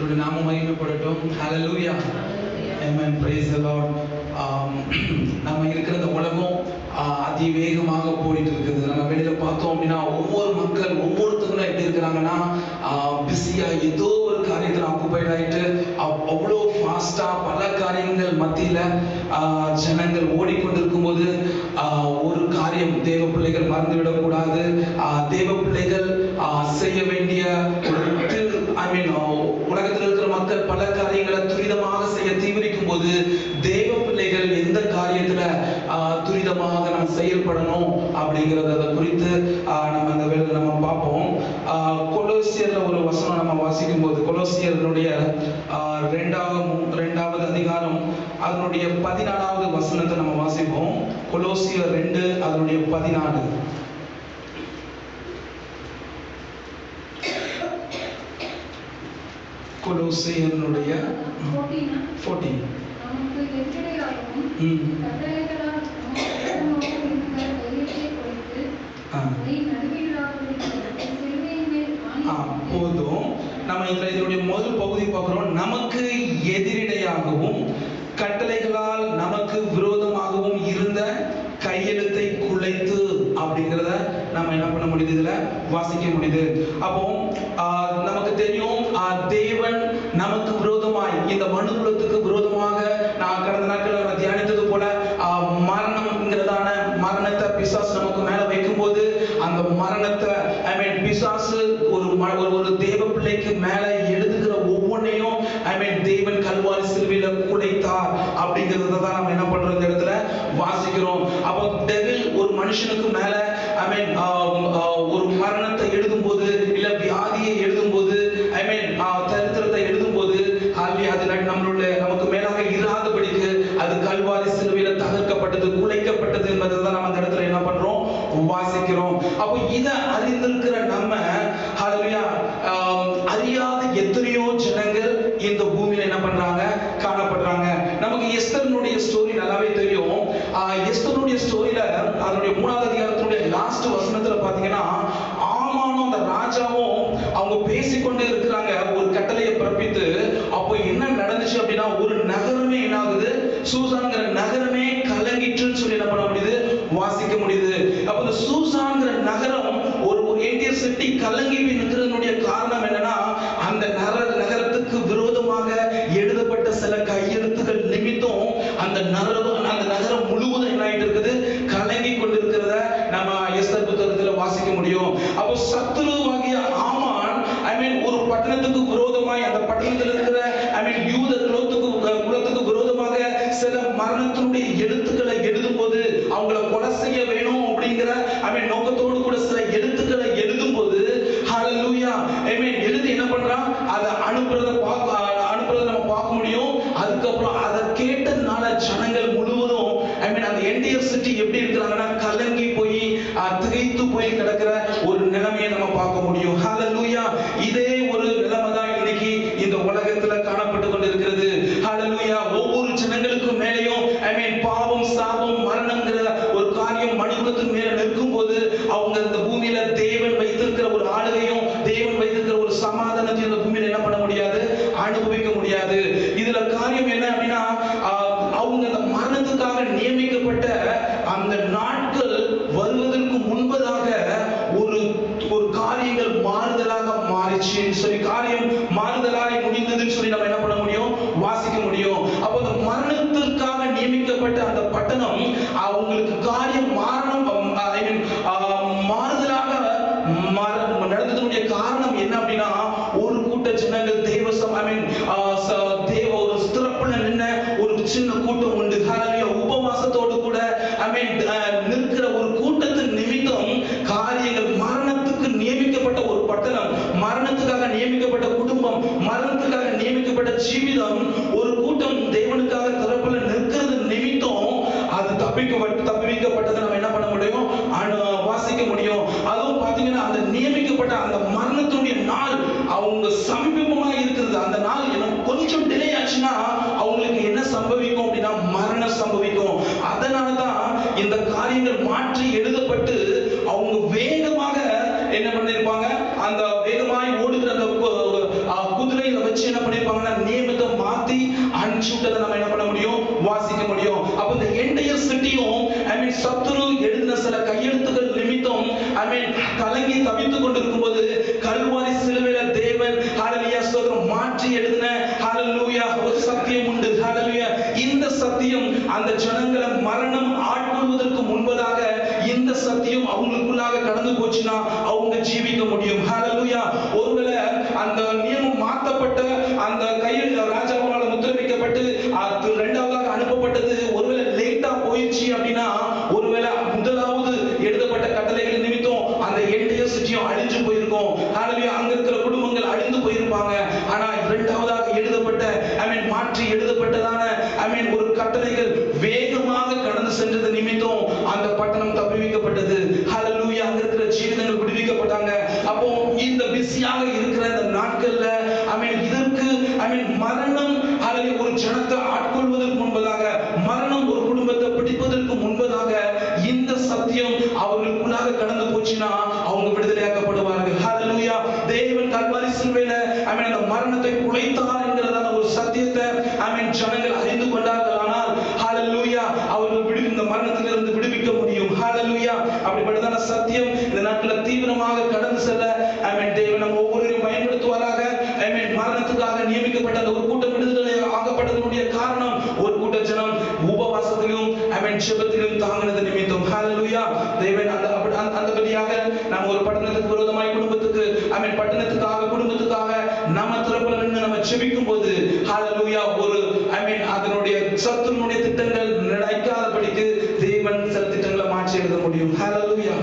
கர்த்தருடைய நாமம் மகிமைப்படட்டும். ஹல்லேலூயா. ஆமென். Praise the Lord. நம்ம இருக்கிற இந்த உலகம் அதிவேகமாக போயிட்டு இருக்குது. நம்ம வெளியில பார்த்தோம் அப்படின்னா ஒவ்வொரு மக்கள் ஒவ்வொருத்தங்களும் எப்படி இருக்கிறாங்கன்னா பிஸியா ஏதோ ஒரு காரியத்தில் ஆக்குபைட் ஆகிட்டு அவ்வளோ ஃபாஸ்டா பல காரியங்கள் மத்தியில ஜனங்கள் ஓடிக்கொண்டிருக்கும் போது ஒரு காரியம் தேவ பிள்ளைகள் மறந்துவிடக்கூடாது. தேவ பிள்ளைகள் செய்ய வேண்டிய உலகத்தில் இருக்கிற மக்கள் பல காரியங்களை துரிதமாக செய்ய தீவிரிக்கும் போது தேவ பிள்ளைகள் எந்த காரியத்துல துரிதமாக நம்ம செயல்படணும் அப்படிங்கறத குறித்து நம்ம அந்த வேளையில நம்ம பார்ப்போம். கொலோசியர்ல ஒரு வசனம் நம்ம வாசிக்கும் போது கொலோசியருடைய இரண்டாவது அதிகாரம் அதனுடைய 14வது வசனத்தை நம்ம வாசிப்போம். கொலோசியர் 2 அதனுடைய 14. கொலோசியருடைய 14. போதும். நம்ம இதனுடைய முதல் பகுதி பார்க்கிறோம். நமக்கு எதிரிடையாகவும் கட்டளைகளால் நமக்கு விரோதமாகவும் இருந்த கையெழுத்தை குலைத்து அப்படிங்கிறத நம்ம என்ன பண்ண முடியுது, இதுல வாசிக்க முடியுது. அப்போ நமக்கு தெரியும் தேவன் நமக்கு விரோதமாய் இந்த மனுக்குலத்துக்கு விரோதமாக நான் கடந்த நாட்கள் நம்ம தியானித்தது போல மரணம்ங்கிறதான மரணத்தை பிசாசு நமக்கு மேல வைக்கும் போது அந்த மரணத்தை பிசாசு ஒரு தேவ பிள்ளைக்கு மேல எழுதுகிற ஒவ்வொன்றையும் தேவன் கல்வாரி சிலுவையில குலைத்தார் அப்படிங்கிறத தான் நம்ம என்ன பண்றோம் இந்த இடத்துல வாசிக்கிறோம். அப்போ டெவில் ஒரு மனுஷனுக்கு மேல ஒரு மரணத்தை எழுதும் போது இல்ல வியாதியை எழுதும் போது சரித்திரத்தை எழுதும் போது அது நம்மளுடைய நமக்கு மேலாக இராதபடிக்கு அது கல்வாரி சிலுவையில தகர்க்கப்பட்டது குலைக்கப்பட்டது என்பதை தான் நம்ம அந்த இடத்துல என்ன பண்றோம் வாசிக்கிறோம். அப்போ இதை அறிந்திருக்கிற நம்ம அறியாத எத்தனையோ ஜனங்கள் இந்த பூமியில என்ன பண்றாங்க காணப்படுறாங்க. நமக்கு எஸ்தர்னுடைய ஸ்டோரி நல்லாவே தெரியும். எஸ்தர்னுடைய ஸ்டோரியில அதனுடைய 3வது அதிகாரத்தினுடைய லாஸ்ட் வசனத்துல பாத்தீங்கன்னா ஆமானும் அந்த ராஜாவும் அவங்க பேசிக்கொண்டே இருக்கிறாங்க ஒரு கட்டளையை பிறப்பித்து. அப்போ என்ன நடந்துச்சு அப்படின்னா ஒரு நகரமே என்ன ஆகுது, சூசான்கிற நகரமே கலங்கிட்டுன்னு சொல்லி என்ன பண்ண முடியுது வாசிக்க முடியுது. அப்போ இந்த சூசான்கிற நகரம் ஒரு ஏண்டியர் சிட்டி கலங்கி நிற்கிறதுனுடைய காரணம் என்னன்னா அந்த நகரத்துக்கு விரோதமாக எழுதப்பட்ட சில கையெழுத்துகள் நிமித்தம் அந்த நகரம் முழுவதும் என்ன ஆயிட்டு இருக்குது, கலங்கி கொண்டிருக்கிறத நம்ம எஸ்தர் புத்தகத்துல வாசிக்க முடியும். அப்போ சத்துருவாகிய ஆமான் ஒரு பட்டணத்துக்கு விரோதமாய் அந்த பட்டணத்தில் இருக்கிற யூத குலத்துக்கு விரோதமாக சில மரணத்தினுடைய எழுத்துக்களை எழுதும் போது அவங்களை கொலை செய்ய வேணும் அப்படிங்கிற நோக்கத்தோடு கூட சில எழுத்துக்களை எழுதும் போது ஹல்லேலூயா எழுதி என்ன பண்றான் அதை அனுப்புறத நம்ம பார்க்க முடியும். அதுக்கப்புறம் அதை கேட்டதுனால ஜனங்கள் முழுவதும் அந்த என்டையர் சிட்டி எப்படி இருக்கிறாங்கன்னா கலங்கி போய் திகைத்து போய் கிடக்கிற ஒரு நிலைமையை நம்ம பார்க்க முடியும். ஹல்லேலூயா. இதே ஒரு நிலைமை தான் இன்னைக்கு இந்த உலகத்துல காணப்பட்டு கொண்டிருக்கிறது. ஹல்லேலூயா. ஒவ்வொரு ஜனங்களுக்கும் மேலேயும் பாவம் சாபம் மரணம்ங்கிற ஒரு காரியம் மனுக்குலத்துக்கு மேல நிற்கும் போது அவங்க இந்த பூமியில தேவன் வைத்திருக்கிற ஒரு ஆளுகையும் தேவன் வைத்திருக்கிற ஒரு சமாதானத்தையும் இந்த பூமியில என்ன பண்ண முடியாது, அனுபவிக்க முடியாது. இதுல காரியம் என்ன அப்படின்னா அவங்க அந்த மரணத்துக்காக நியமிக்கப்பட்ட அந்த நாட்கள் வருவதற்கு முன்பதாக ஒரு காரியங்கள் மாறுதலாக மாறிச்சு சொல்லி காரியம் மாறுதலாக முடிந்ததுன்னு சொல்லி நம்ம என்ன பண்ண முடியும் வாசிக்க முடியும். அப்போ அந்த மரணத்திற்காக நியமிக்கப்பட்ட அந்த பட்டணம் அவங்களுக்கு காரியம் மாறுதலாக நடந்ததுடைய காரணம் என்ன அப்படின்னா ஒரு கூட்ட ஜனங்கள் தேவ ஒரு ஸ்திரப்புல நின்ன ஒரு சின்ன கூட்டம் உண்டு. உபவாசத்தோடு கூட நிற்கிற ஒரு கூட்டத்தின் நிமித்தம் காரியங்கள் மரணத்துக்கு நியமிக்கப்பட்ட ஒரு பட்டணம், மரணத்துக்காக நியமிக்கப்பட்ட குடும்பம், மரணத்துக்காக நியமிக்கப்பட்ட ஜீவிதம், ஒரு கூட்டம் தேவனுக்காக திறப்புல நிற்கிறது நிமித்தம் அது தப்பிக்கப்பட்டதை நம்ம என்ன பண்ண முடியும் வாசிக்க முடியும். அதுவும் பாத்தீங்கன்னா அந்த நியமிக்கப்பட்ட அந்த மரணத்துடைய நாள் அவங்க சமீபமா இருக்கிறது. அந்த நாள் கொஞ்சம் டிலே ஆச்சுன்னா அவங்களுக்கு என்ன சம்பவிக்கும் அப்படின்னா மரணம் சம்பவிக்கும். அதனாலதான் இந்த காரியங்கள் மாற்றி எழுதப்பட்டு அவங்க வேகமாக என்ன பண்ணிருப்பாங்க, அந்த வேகமாய் ஓடுகிற அந்த குதிரையில வச்சு என்ன பண்ணிருப்பாங்க சத்துரு எழுதின சில கையெழுத்துக்கள் நிமித்தம் கலங்கி தவித்துக் கொண்டிருக்கும் போது கல்வாரி சிலுவையில தேவன் ஹalleluya ஸ்தோத்திரம் மாற்றி எழுதின ஹalleluya ஒரு சத்தியம் உண்டு. ஹalleluya இந்த சத்தியம் அந்த ஜனங்களை மரணம் ஆட்கொள்வதற்கு முன்பதாக இந்த சத்தியம் அவங்களுக்குள்ளாக கடந்து போச்சுன்னா அவங்க ஜீவிக்க முடியும். ஹalleluya ஒருவேளை அந்த நியமம் மாற்றப்பட்ட அந்த கையில் ராஜாவால் முத்திரைக்கப்பட்டு அது இரண்டாவதாக அனுப்பப்பட்டது ஒருவேளை லேட்டா போயிடுச்சு அப்படின்னா, ஒருவேளை முதலாவது எழுதப்பட்ட கட்டளைகள் நிமித்தம் அந்த என்டையர் சிட்டியும் அழிஞ்சு போயிருக்கும். ஹalleluya அங்க இருக்கிற குடும்பங்கள் அழிந்து போயிருப்பாங்க. ஆனா இரண்டாவதாக எழுதப்பட்ட மாற்றி எழுதப்பட்டதான ஒரு கட்டளைகள் வேகமாக கடந்து சென்றது நிமித்தம் அந்த பட்டணம் தப்புவிக்கப்பட்டது. ஹalleluya அங்க இருக்கிற ஜீவிதங்கள் விடுவிக்கப்பட்டாங்க. அப்போ இந்த பிஸியாக இருக்கிற இந்த நாட்கள்ல இதற்கு மரணம் ஒரு ஜனத்தை ஆட்கொள்வதற்கு முன்பதாக, மரணம் ஒரு குடும்பத்தை பிடிப்பதற்கு முன்பதாக இந்த சத்தியம் அவர்களுக்குள்ளாக கடந்து போச்சுன்னா அவங்க விடுதலையாக்கப்படுவார்கள். ஹalleluya தேவன் கல்வாரி சிலுவையில அந்த மரணத்தை குலைத்தார் என்கிறதான ஒரு சத்தியத்தை ஜனங்கள் அறிந்து கொண்டார்கள். ஆனால் ஹalleluya அவர்கள் இந்த மரணத்திலிருந்து விடுவிக்க முடியும். ஹalleluya அப்படிப்பட்டதான சத்தியம் இந்த நாட்களில் தீவிரமாக கடந்து செல்ல தேவன் நம்ம ஒவ்வொருவரையும் பயன்படுத்துவாராக. மரணத்துக்காக நியமிக்கப்பட்ட அந்த ஒரு கூட்டம் விடுதலை ஆகப்பட்டதனுடைய காரணம் ஒரு கூட்ட ஜனம் உபவாசத்திலும் ஜெபத்திலும் தாங்கினது நிமித்தம். ஹalleluya தேவன் அந்தபடியாக நாம் ஒரு பட்டணத்துக்கு விரோதமாய் குடும்பத்துக்கு பட்டணத்துக்காக குடும்பத்துக்காக நாம திறப்புல நின்று நம்ம ஜெபிக்கும் போது ஹalleluya ஒரு அதனுடைய சத்துருடைய திட்டங்கள் நடக்காதபடிக்கு தேவன் சில திட்டங்களை மாற்றி எழுத முடியும். ஹalleluya